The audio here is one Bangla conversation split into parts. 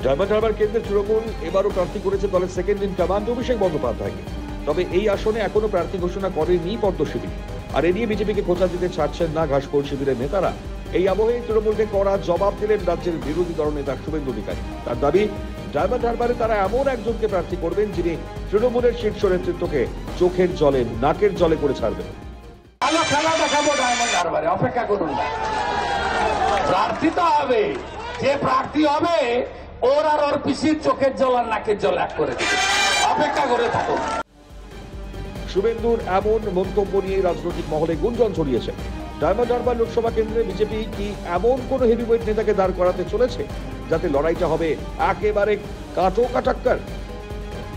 ডায়মন্ড হারবার কেন্দ্রের তৃণমূল এবারও প্রার্থী করেছে দলের সেকেন্ড ইন কমান্ড অভিষেক বন্দ্যোপাধ্যায়কে। তবে এই আসনে এখনো প্রার্থী ঘোষণা করেনি পদ্ম শিবির। আর এ নিয়ে বিজেপিকে খোঁচা দিতে ছাড়ছেন না ঘাসফুল শিবিরের নেতারা। এই আবহে তৃণমূলকে কড়া জবাব দিলেন রাজ্যের বিরোধী দলনেতা শুভেন্দু অধিকারী। তার দাবি, ডায়মন্ড হারবারে তারা এমন একজনকে প্রার্থী করবেন যিনি তৃণমূলের শীর্ষ নেতৃত্বকে চোখের জলে নাকের জলে করে ছাড়বেন। ভালো খেলা দেখাবো ডায়মন্ড হারবারে, অপেক্ষা করুন না। প্রার্থী তো হবে, যে প্রার্থী হবে ওর আর ওর পিসির চোখের জল আর নাকের জল এক করে দেবে, অপেক্ষা করে থাকুন। শুভেন্দুর এমন মন্তব্য নিয়ে রাজনৈতিক মহলে গুঞ্জন ছড়িয়েছে। ডায়মন্ড হারবার লোকসভা কেন্দ্রে বিজেপি কি এমন কোন হেভিওয়েট নেতাকে দাঁড় করাতে চলেছে যাতে লড়াইটা হবে একেবারে কাটো কাটাক্কার?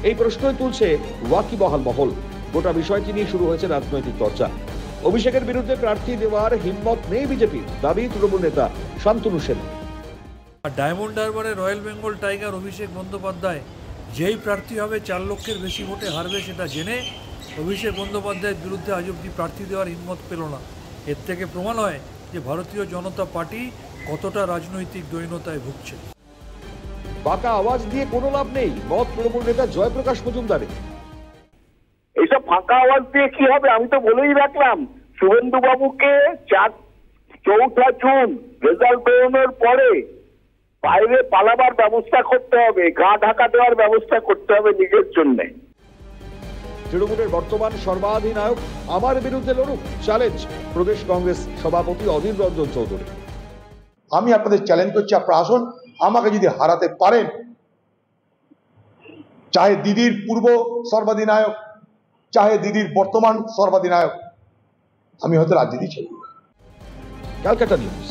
এই প্রশ্নই তুলছে ওয়াকিবহাল মহল। গোটা বিষয়টি নিয়ে শুরু হয়েছে রাজনৈতিক চর্চা। অভিষেকের বিরুদ্ধে প্রার্থী দেওয়ার হিম্মত নেই বিজেপির, দাবি তৃণমূল নেতা শান্তনু সেন। ডায়মন্ড হারবারে royal Bengal tiger Abhishek Bandyopadhyay যেই প্রার্থী হবে 4 লক্ষের বেশি ভোটে হারবে সেটা জেনে অভিষেক বন্দ্যোপাধ্যায়ের বিরুদ্ধে আজ অব্দি প্রার্থী দেওয়ার হিম্মত পেল না। এর থেকে প্রমাণ হয় যে ভারতীয় জনতা পার্টি কতটা রাজনৈতিক দৈন্যতায় ভুগছে। বাঁকা আওয়াজ দিয়ে কোনো লাভ নেই, মত তৃণমূল নেতা জয়প্রকাশ মজুমদারের। এইসব ফাঁকা আওয়াজ দিয়ে কি হবে? আমি তো বলেই রাখলাম, শুভেন্দু বাবুকে 4 জুন রেজাল্ট বেরোনোর পরে বাইরে পালাবার ব্যবস্থা করতে হবে, গা ঢাকা দেওয়ার ব্যবস্থা করতে হবে নিজের জন্যে। তৃণমূলের বর্তমান সর্বাধিনায়ক আমার বিরুদ্ধে লড়ুক, চ্যালেঞ্জ প্রদেশ কংগ্রেস সভাপতি অধীর রঞ্জন চৌধুরী। আমি আপনাদের চ্যালেঞ্জ করছি, আপনারা আসুন, আমাকে যদি হারাতে পারেন, চাহে দিদির পূর্ব সর্বাধিনায়ক, চাহে দিদির বর্তমান সর্বাধিনায়ক, আমি হয়তো রাজনীতি ছেড়ে দেব। ক্যালকাটা নিউজ।